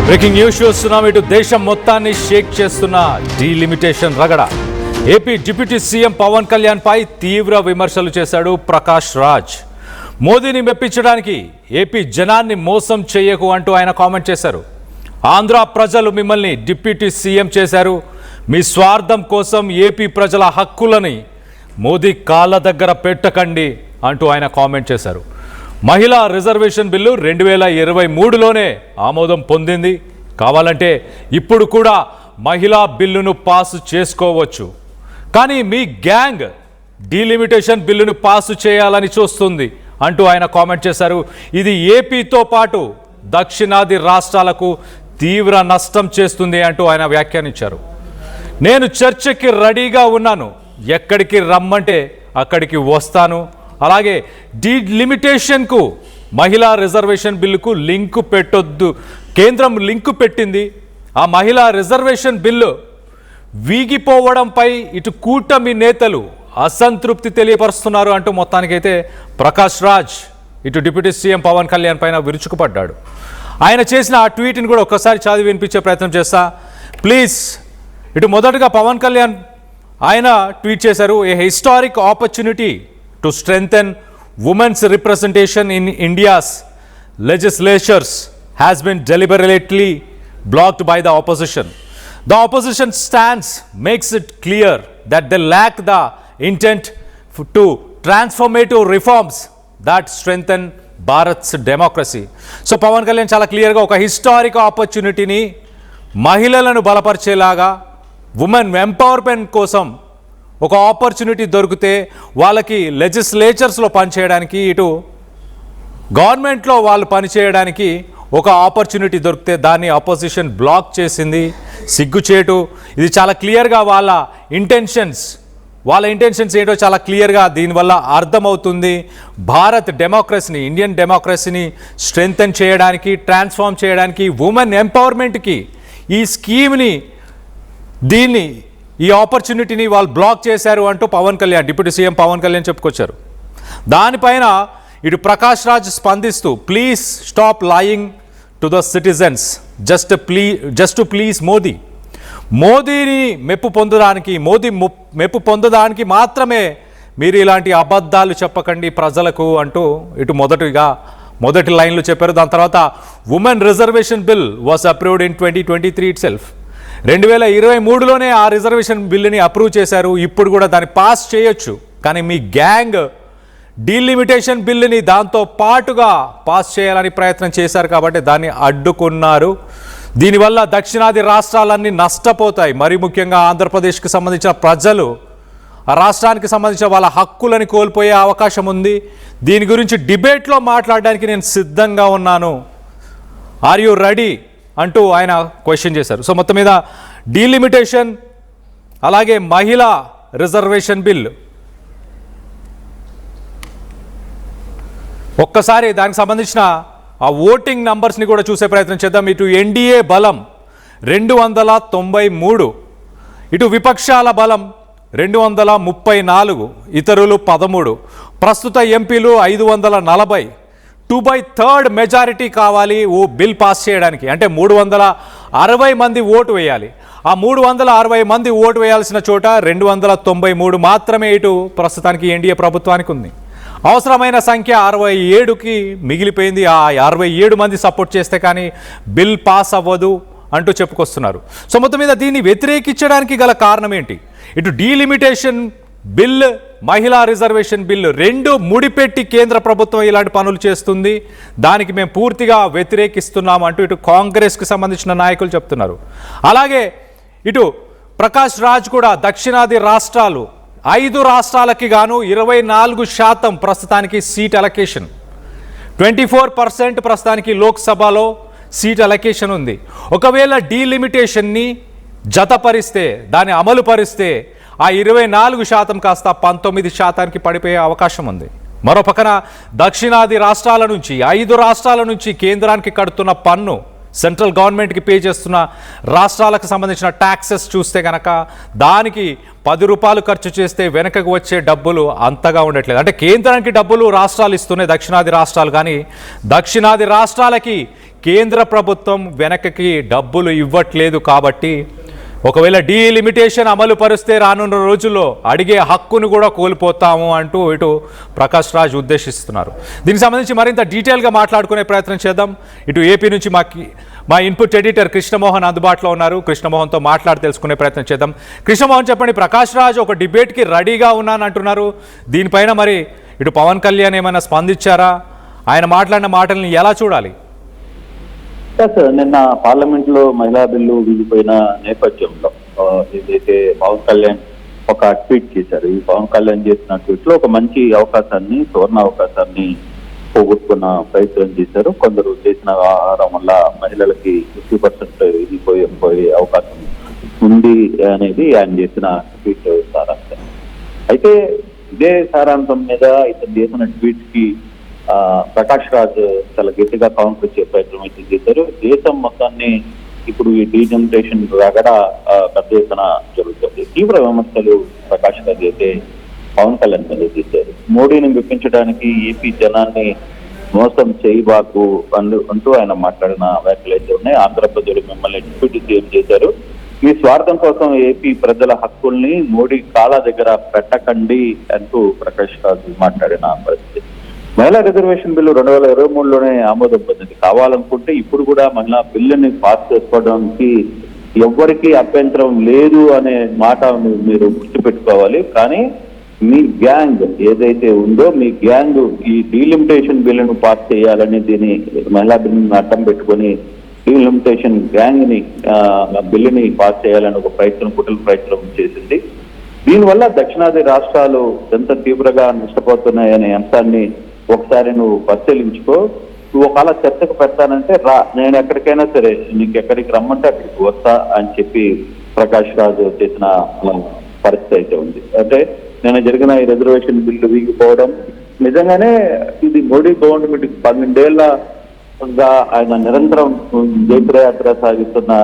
Breaking news చూస్తున్నాం. ఇటు దేశం మొత్తాన్ని షేక్ చేస్తున్న డీలిమిటేషన్ రగడ. AP deputy CM Pawan Kalyan పై తీవ్ర విమర్శలు చేశాడు ప్రకాష్ రాజ్. మోదీని మెప్పించడానికి ఏపీ జనాన్ని మోసం చేయకు అంటూ ఆయన కామెంట్ చేశారు. ఆంధ్ర ప్రజలు మిమ్మల్ని డిప్యూటీ సీఎం చేశారు, మీ స్వార్థం కోసం ఏపీ ప్రజల హక్కులని మోదీ కాళ్ళ దగ్గర పెట్టకండి అంటూ ఆయన కామెంట్ చేశారు. మహిళా రిజర్వేషన్ బిల్లు 2023లోనే ఆమోదం పొందింది. కావాలంటే ఇప్పుడు కూడా మహిళా బిల్లును పాస్ చేసుకోవచ్చు. కానీ మీ గ్యాంగ్ డీలిమిటేషన్ బిల్లును పాస్ చేయాలని చూస్తుంది అంటూ ఆయన కామెంట్ చేశారు. ఇది ఏపీతో పాటు దక్షిణాది రాష్ట్రాలకు తీవ్ర నష్టం చేస్తుంది అంటూ ఆయన వ్యాఖ్యానించారు. నేను చర్చకి రెడీగా ఉన్నాను, ఎక్కడికి రమ్మంటే అక్కడికి వస్తాను. అలాగే డీలిమిటేషన్కు మహిళా రిజర్వేషన్ బిల్లుకు లింకు పెట్టొద్దు, కేంద్రం లింకు పెట్టింది. ఆ మహిళా రిజర్వేషన్ బిల్లు వీగిపోవడంపై ఇటు కూటమి నేతలు అసంతృప్తి తెలియపరుస్తున్నారు అంటూ మొత్తానికైతే ప్రకాష్ రాజ్ ఇటు డిప్యూటీ సీఎం పవన్ కళ్యాణ్ పైన విరుచుకుపడ్డాడు. ఆయన చేసిన ఆ ట్వీట్ని కూడా ఒక్కసారి చదివి వినిపించే ప్రయత్నం చేస్తా ప్లీజ్. ఇటు మొదటగా పవన్ కళ్యాణ్ ఆయన ట్వీట్ చేశారు. ఏ historic opportunity to strengthen women's representation in India's legislatures has been deliberately blocked by the opposition. The opposition stance makes it clear that they lack the intent to transformative reforms that strengthen Bharat's democracy. So Pawan Kalyan చాలా క్లియర్గా ఒక historic ఆపర్చునిటీని మహిళలను బలపరిచేలాగా women empowerment కోసం ఒక opportunity దొరికితే వాళ్ళకి లెజిస్లేచర్స్లో పనిచేయడానికి, ఇటు గవర్నమెంట్లో వాళ్ళు పనిచేయడానికి ఒక ఆపర్చునిటీ దొరికితే దాన్ని అపోజిషన్ బ్లాక్ చేసింది. సిగ్గుచేటు. ఇది చాలా క్లియర్గా వాళ్ళ ఇంటెన్షన్స్ ఏంటో చాలా క్లియర్గా దీనివల్ల అర్థమవుతుంది. భారత్ డెమోక్రసీని, ఇండియన్ డెమోక్రసీని స్ట్రెంగ్తెన్ చేయడానికి, ట్రాన్స్ఫార్మ్ చేయడానికి, ఉమెన్ ఎంపవర్మెంట్కి ఈ స్కీమ్ని, ఈ ఆపర్చునిటీని వాళ్ళు బ్లాక్ చేశారు అంటూ పవన్ కళ్యాణ్, డిప్యూటీ సీఎం పవన్ కళ్యాణ్ చెప్పుకొచ్చారు. దానిపైన ఇటు ప్రకాష్ రాజ్ స్పందిస్తూ please stop lying to the citizens just to please మోదీని మెప్పు పొందడానికి మాత్రమే మీరు ఇలాంటి అబద్ధాలు చెప్పకండి ప్రజలకు అంటూ ఇటు మొదటి లైన్లో చెప్పారు. దాని తర్వాత women reservation bill was approved in 2023 it self ఆ రిజర్వేషన్ బిల్లుని అప్రూవ్ చేశారు. ఇప్పుడు కూడా దాన్ని పాస్ చేయొచ్చు. కానీ మీ గ్యాంగ్ డీలిమిటేషన్ బిల్లుని దాంతో పాటుగా పాస్ చేయాలని ప్రయత్నం చేశారు కాబట్టి దాన్ని అడ్డుకున్నారు. దీనివల్ల దక్షిణాది రాష్ట్రాలన్నీ నష్టపోతాయి. మరి ముఖ్యంగా ఆంధ్రప్రదేశ్కి సంబంధించిన ప్రజలు, ఆ రాష్ట్రానికి సంబంధించిన వాళ్ళ హక్కులని కోల్పోయే అవకాశం ఉంది. దీని గురించి డిబేట్లో మాట్లాడడానికి నేను సిద్ధంగా ఉన్నాను, ఆర్ యు రెడీ అంటూ ఆయన క్వశ్చన్ చేశారు. సో మొత్తం మీద డీలిమిటేషన్ అలాగే మహిళా రిజర్వేషన్ బిల్, ఒక్కసారి దానికి సంబంధించిన ఆ ఓటింగ్ నంబర్స్ని కూడా చూసే ప్రయత్నం చేద్దాం. ఇటు ఎన్డీఏ బలం 293, ఇటు విపక్షాల బలం 234, ఇతరులు 13. ప్రస్తుత ఎంపీలు 540. 2/3 మెజారిటీ కావాలి ఓ బిల్ పాస్ చేయడానికి. అంటే 360 మంది ఓటు వేయాలి. ఆ 360 మంది ఓటు వేయాల్సిన చోట 293 మాత్రమే ఇటు ప్రస్తుతానికి ఎన్డీఏ ప్రభుత్వానికి ఉంది. అవసరమైన సంఖ్య 67కి మిగిలిపోయింది. ఆ 67 మంది సపోర్ట్ చేస్తే కానీ బిల్ పాస్ అవ్వదు అంటూ చెప్పుకొస్తున్నారు. సో మొత్తం మీద దీన్ని వ్యతిరేకించడానికి గల కారణం ఏంటి? ఇటు డీలిమిటేషన్ బిల్, మహిళా రిజర్వేషన్ బిల్లు రెండు ముడిపెట్టి కేంద్ర ప్రభుత్వం ఇలాంటి పనులు చేస్తుంది. దానికి మేము పూర్తిగా వ్యతిరేకిస్తున్నాం అంటూ ఇటు కాంగ్రెస్కి సంబంధించిన నాయకులు చెప్తున్నారు. అలాగే ఇటు ప్రకాష్ రాజ్ కూడా దక్షిణాది రాష్ట్రాలు 5 రాష్ట్రాలకి గాను 24% ప్రస్తుతానికి సీట్ అలొకేషన్, 24% ప్రస్తుతానికి లోక్సభలో సీట్ అలొకేషన్ ఉంది. ఒకవేళ డీలిమిటేషన్ని జతపరిస్తే, దాన్ని అమలు పరిస్తే ఆ 24% కాస్త 19%కి పడిపోయే అవకాశం ఉంది. మరో పక్కన దక్షిణాది రాష్ట్రాల నుంచి, 5 రాష్ట్రాల నుంచి కేంద్రానికి కడుతున్న పన్ను, సెంట్రల్ గవర్నమెంట్కి పే చేస్తున్న రాష్ట్రాలకు సంబంధించిన ట్యాక్సెస్ చూస్తే కనుక దానికి 10 రూపాయలు ఖర్చు చేస్తే వెనకకు వచ్చే డబ్బులు అంతగా ఉండట్లేదు. అంటే కేంద్రానికి డబ్బులు రాష్ట్రాలు ఇస్తున్నాయి, దక్షిణాది రాష్ట్రాలు, కానీ దక్షిణాది రాష్ట్రాలకి కేంద్ర ప్రభుత్వం వెనకకి డబ్బులు ఇవ్వట్లేదు కాబట్టి ఒకవేళ డీలిమిటేషన్ అమలు పరిస్తే రానున్న రోజుల్లో అడిగే హక్కును కూడా కోల్పోతాము అంటూ ఇటు ప్రకాష్ రాజ్ ఉద్దేశిస్తున్నారు. దీనికి సంబంధించి మరింత డీటెయిల్గా మాట్లాడుకునే ప్రయత్నం చేద్దాం. ఇటు ఏపీ నుంచి మా ఇన్పుట్ ఎడిటర్ కృష్ణమోహన్ అందుబాటులో ఉన్నారు. కృష్ణమోహన్తో మాట్లాడి తెలుసుకునే ప్రయత్నం చేద్దాం. కృష్ణమోహన్, చెప్పండి, ప్రకాష్ రాజ్ ఒక డిబేట్కి రెడీగా ఉన్నానంటున్నారు. దీనిపైన మరి ఇటు పవన్ కళ్యాణ్ ఏమైనా స్పందించారా? ఆయన మాట్లాడిన మాటల్ని ఎలా చూడాలి? నిన్న పార్లమెంట్ లో మహిళా బిల్లు వీగిపోయిన నేపథ్యంలో ఏదైతే పవన్ కళ్యాణ్ ఒక ట్వీట్ చేశారు. ఈ పవన్ కళ్యాణ్ చేసిన ట్వీట్ లో ఒక మంచి అవకాశాన్ని, సువర్ణ అవకాశాన్ని పోగొట్టుకున్న ప్రయత్నం చేశారు. కొందరు చేసిన ఆహారం వల్ల మహిళలకి 50% ఇదిపోయే అవకాశం ఉంది అనేది ఆయన చేసిన ట్వీట్ సారాంశం. అయితే ఇదే సారాంశం మీద ఇతను చేసిన ట్వీట్ కి ప్రకాష్ రాజ్ చాలా గట్టిగా కౌంటర్ ఇచ్చే ప్రయత్నం అయితే చేశారు. దేశం మొత్తాన్ని ఇప్పుడు ఈ డీలిమిటేషన్ రగడ పెద్ద ఎత్తున జరుగుతుంది. తీవ్ర విమర్శలు ప్రకాష్ రాజ్ అయితే పవన్ కళ్యాణ్ మీద చేశారు. మోడీని మెప్పించడానికి ఏపీ జనాన్ని మోసం చేయబాకు అంటూ ఆయన మాట్లాడిన వ్యాఖ్యలు అయితే ఉన్నాయి. ఆంధ్రప్రదేశ్ మిమ్మల్ని డిప్యూటీ సీఎం చేశారు. మీ స్వార్థం కోసం ఏపీ ప్రజల హక్కుల్ని మోడీ కాళ్ళ దగ్గర పెట్టకండి అంటూ ప్రకాష్ రాజ్ మాట్లాడిన పరిస్థితి. మహిళా రిజర్వేషన్ బిల్లు 2023లోనే ఆమోదం పొందింది. కావాలనుకుంటే ఇప్పుడు కూడా మహిళా బిల్లుని పాస్ చేసుకోవడానికి ఎవ్వరికీ అభ్యంతరం లేదు అనే మాట మీరు గుర్తుపెట్టుకోవాలి. కానీ మీ గ్యాంగ్ ఏదైతే ఉందో మీ గ్యాంగ్ ఈ డీలిమిటేషన్ బిల్లును పాస్ చేయాలని దీని మహిళా బిల్లుని అడ్డం పెట్టుకొని డీలిమిటేషన్ గ్యాంగ్ ని బిల్లుని పాస్ చేయాలని ఒక కుట్రల ప్రయత్నం చేసింది. దీనివల్ల దక్షిణాది రాష్ట్రాలు ఎంత తీవ్రంగా నష్టపోతున్నాయనే అంశాన్ని ఒకసారి నువ్వు పరిశీలించుకో. నువ్వు ఒకవేళ చర్చకు పెడతానంటే రా, నేను ఎక్కడికైనా సరే నీకు ఎక్కడికి రమ్మంటే అక్కడికి వస్తా అని చెప్పి ప్రకాష్ రాజ్ చేసిన పరిస్థితి అయితే ఉంది. అంటే నేను జరిగిన ఈ రిజర్వేషన్ బిల్లు వీగిపోవడం నిజంగానే ఇది మోడీ గవర్నమెంట్ 12 ఏళ్లగా ఆయన నిరంతరం జయప్రయాత్ర సాగిస్తున్న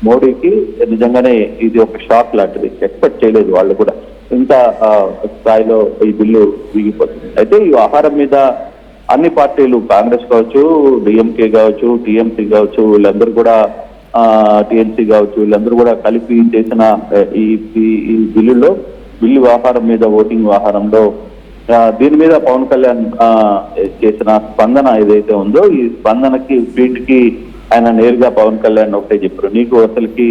మోడీకి నిజంగానే ఇది ఒక షాక్ లాంటిది. ఎక్స్పెక్ట్ చేయలేదు వాళ్ళు కూడా ఇంత స్థాయిలో ఈ బిల్లు వీగిపోతుంది. అయితే ఈ ఆహారం మీద అన్ని పార్టీలు, కాంగ్రెస్ కావచ్చు, డిఎంకే కావచ్చు, టీఎంసీ కావచ్చు, వీళ్ళందరూ కూడా టీఎంసీ కావచ్చు, వీళ్ళందరూ కూడా కలిపి చేసిన ఈ బిల్లులో బిల్లు వ్యవహారం మీద ఓటింగ్ వ్యవహారంలో దీని మీద పవన్ కళ్యాణ్ చేసిన స్పందన ఏదైతే ఉందో ఈ స్పందనకి వీటికి ఆయన నేరుగా పవన్ కళ్యాణ్ ఒకటే చెప్పారు. నీకు అసలుకి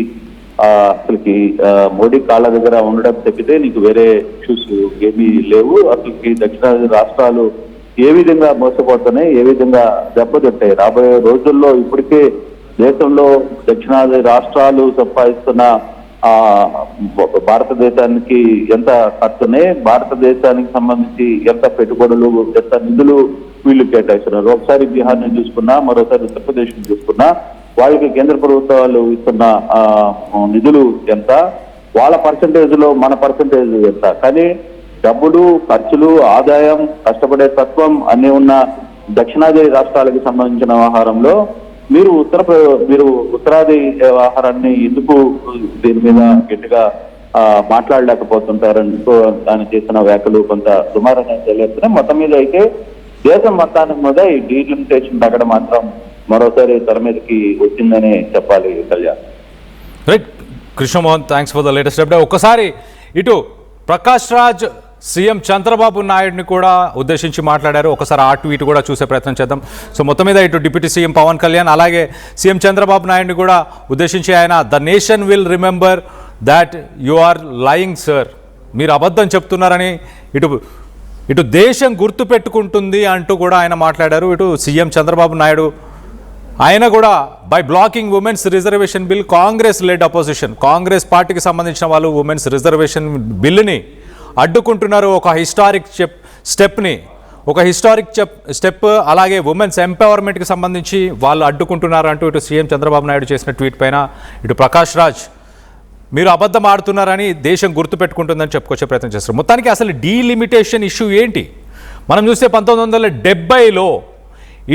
మోడీ కాళ్ళ దగ్గర ఉండడం తప్పితే నీకు వేరే ఇష్యూస్ ఏమీ లేవు. అసలుకి దక్షిణాది రాష్ట్రాలు ఏ విధంగా మోసపోతున్నాయి, ఏ విధంగా దెబ్బతింటాయి రాబోయే రోజుల్లో. ఇప్పటికే దేశంలో దక్షిణాది రాష్ట్రాలు సంపాదిస్తున్న భారతదేశానికి ఎంత ఖర్చున్నాయి, భారతదేశానికి సంబంధించి ఎంత పెట్టుబడులు, ఎంత నిధులు వీళ్ళు కేటాయిస్తున్నారు. ఒకసారి బీహార్ ని చూసుకున్నా, మరోసారి ఉత్తరప్రదేశ్ ని చూసుకున్నా వాళ్ళకి కేంద్ర ప్రభుత్వాలు ఇస్తున్న నిధులు ఎంత, వాళ్ళ పర్సంటేజ్ లో మన పర్సంటేజ్ ఎంత. కానీ డబ్బులు, ఖర్చులు, ఆదాయం, కష్టపడే తత్వం అన్ని ఉన్న దక్షిణాది రాష్ట్రాలకు సంబంధించిన వ్యవహారంలో మీరు ఉత్తరాది వ్యవహారాన్ని ఎందుకు దీని మీద గట్టిగా మాట్లాడలేకపోతుంటారంటూ ఆయన చేసిన వ్యాఖ్యలు కొంత సుమారంగా తెలియజేస్తున్నాయి. మొత్తం మీద అయితే దేశం మొత్తానికి మీద ఈ డీలిమిటేషన్ తగ్గడం మాత్రం మరోసారి తెర మీదకి వచ్చిందని చెప్పాలి. Kalyan, right. Krishnamohan, thanks for the latest update. ఒకసారి ఇటు ప్రకాష్ రాజ్ సీఎం చంద్రబాబు నాయుడిని కూడా ఉద్దేశించి మాట్లాడారు. ఒకసారి ఆ ట్వీట్ కూడా చూసే ప్రయత్నం చేద్దాం. సో మొత్తం మీద ఇటు డిప్యూటీ సీఎం పవన్ కళ్యాణ్ అలాగే సీఎం చంద్రబాబు నాయుడిని కూడా ఉద్దేశించి ఆయన the nation will remember that you are lying sir, మీరు అబద్ధం చెప్తున్నారని ఇటు దేశం గుర్తుపెట్టుకుంటుంది అంటూ కూడా ఆయన మాట్లాడారు. ఇటు సీఎం చంద్రబాబు నాయుడు ఆయన కూడా by blocking women's reservation bill, Congress lead opposition, Congress పార్టీకి సంబంధించిన వాళ్ళు ఉమెన్స్ రిజర్వేషన్ బిల్లుని అడ్డుకుంటున్నారు. ఒక హిస్టారిక్ స్టెప్ అలాగే ఉమెన్స్ ఎంపవర్మెంట్కి సంబంధించి వాళ్ళు అడ్డుకుంటున్నారు అంటూ ఇటు సీఎం చంద్రబాబు నాయుడు చేసిన ట్వీట్ పైన ఇటు ప్రకాష్ రాజ్ మీరు అబద్ధం ఆడుతున్నారని దేశం గుర్తుపెట్టుకుంటుందని చెప్పుకొచ్చే ప్రయత్నం చేస్తారు. మొత్తానికి అసలు డీలిమిటేషన్ ఇష్యూ ఏంటి మనం చూస్తే 1970లో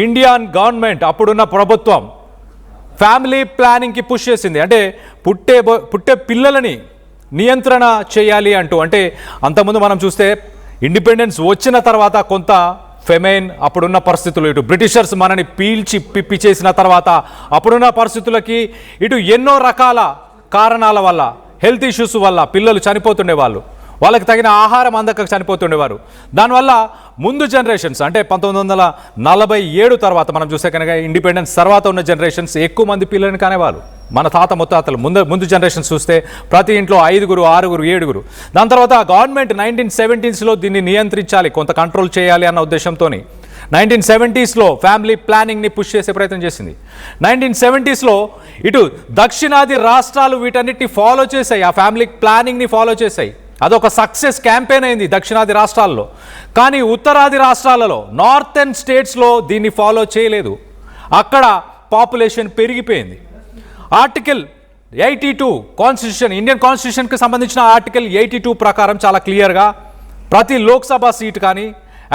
ఇండియన్ గవర్నమెంట్ అప్పుడున్న ప్రభుత్వం ఫ్యామిలీ ప్లానింగ్కి పుష్ చేసింది. అంటే పుట్టే పిల్లలని నియంత్రణ చేయాలి అంటూ. అంటే అంతకుముందు మనం చూస్తే ఇండిపెండెన్స్ వచ్చిన తర్వాత కొంత ఫెమైన్, అప్పుడున్న పరిస్థితులు, ఇటు బ్రిటిషర్స్ మనని పీల్చి పిప్పి చేసిన తర్వాత అప్పుడున్న పరిస్థితులకి, ఇటు ఎన్నో రకాల కారణాల వల్ల, హెల్త్ ఇష్యూస్ వల్ల పిల్లలు చనిపోతుండేవాళ్ళు, వాళ్ళకి తగిన ఆహారం అందక చనిపోతుండేవారు. దానివల్ల ముందు జనరేషన్స్ అంటే 1947 తర్వాత మనం చూసే కనుక ఇండిపెండెన్స్ తర్వాత ఉన్న జనరేషన్స్ ఎక్కువ మంది పిల్లల్ని కానేవాళ్ళు. మన తాత ముత్తాతలు ముందు జనరేషన్స్ చూస్తే ప్రతి ఇంట్లో 5, 6, 7. దాని తర్వాత గవర్నమెంట్ 1970sలో దీన్ని నియంత్రించాలి, కొంత కంట్రోల్ చేయాలి అన్న ఉద్దేశంతో 1970sలో ఫ్యామిలీ ప్లానింగ్ని పుష్ చేసే ప్రయత్నం చేసింది. 1970sలో ఇటు దక్షిణాది రాష్ట్రాలు వీటన్నిటిని ఫాలో చేశాయి, ఆ ఫ్యామిలీ ప్లానింగ్ని ఫాలో చేశాయి. అదొక సక్సెస్ క్యాంపెయిన్ అయింది దక్షిణాది రాష్ట్రాల్లో. కానీ ఉత్తరాది రాష్ట్రాలలో, నార్థన్ స్టేట్స్లో దీన్ని ఫాలో చేయలేదు. అక్కడ పాపులేషన్ పెరిగిపోయింది. ఆర్టికల్ 82 కాన్స్టిట్యూషన్, ఇండియన్ కాన్స్టిట్యూషన్కి సంబంధించిన ఆర్టికల్ 82 ప్రకారం చాలా క్లియర్గా ప్రతి లోక్సభ సీటు కానీ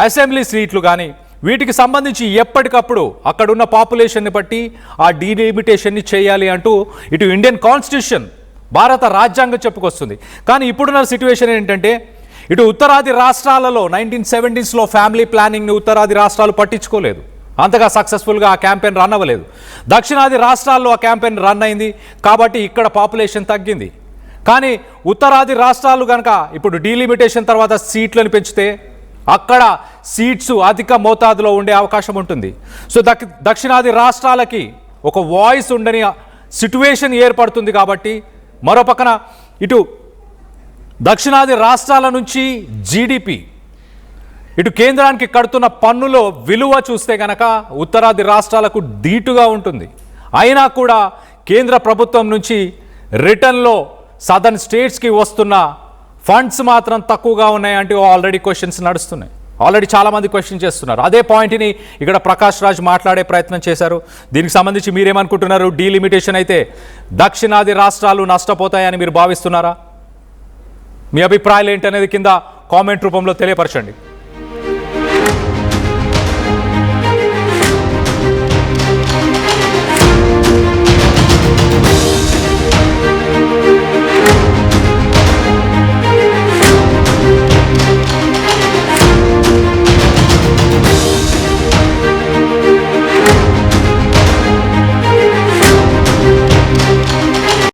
అసెంబ్లీ సీట్లు కానీ వీటికి సంబంధించి ఎప్పటికప్పుడు అక్కడున్న పాపులేషన్ని బట్టి ఆ డీలిమిటేషన్ని చేయాలి అంటూ ఇటు ఇండియన్ కాన్స్టిట్యూషన్, భారత రాజ్యాంగం చెప్పుకొస్తుంది. కానీ ఇప్పుడున్న సిచ్యువేషన్ ఏంటంటే ఇటు ఉత్తరాది రాష్ట్రాలలో 1970sలో ఫ్యామిలీ ప్లానింగ్ని ఉత్తరాది రాష్ట్రాలు పట్టించుకోలేదు, అంతగా సక్సెస్ఫుల్గా ఆ క్యాంపెయిన్ రన్ అవ్వలేదు. దక్షిణాది రాష్ట్రాల్లో ఆ క్యాంపెయిన్ రన్ అయింది కాబట్టి ఇక్కడ పాపులేషన్ తగ్గింది. కానీ ఉత్తరాది రాష్ట్రాలు కనుక ఇప్పుడు డీలిమిటేషన్ తర్వాత సీట్లను పెంచితే అక్కడ సీట్స్ అధిక మోతాదులో ఉండే అవకాశం ఉంటుంది. సో దక్షిణాది రాష్ట్రాలకి ఒక వాయిస్ ఉండని సిట్యువేషన్ ఏర్పడుతుంది. కాబట్టి మరో పక్కన ఇటు దక్షిణాది రాష్ట్రాల నుంచి జీడిపి, ఇటు కేంద్రానికి కడుతున్న పన్నులో విలువ చూస్తే కనుక ఉత్తరాది రాష్ట్రాలకు ధీటుగా ఉంటుంది. అయినా కూడా కేంద్ర ప్రభుత్వం నుంచి రిటర్న్లో సదర్న్ స్టేట్స్కి వస్తున్న ఫండ్స్ మాత్రం తక్కువగా ఉన్నాయంటే ఆల్రెడీ క్వశ్చన్స్ నడుస్తున్నాయి. ఆల్రెడీ చాలామంది క్వశ్చన్ చేస్తున్నారు. అదే పాయింట్ని ఇక్కడ ప్రకాష్ రాజ్ మాట్లాడే ప్రయత్నం చేశారు. దీనికి సంబంధించి మీరేమనుకుంటున్నారు? డీలిమిటేషన్ అయితే దక్షిణాది రాష్ట్రాలు నష్టపోతాయని మీరు భావిస్తున్నారా? మీ అభిప్రాయాలు ఏంటనేది కింద కామెంట్ రూపంలో తెలియపరచండి.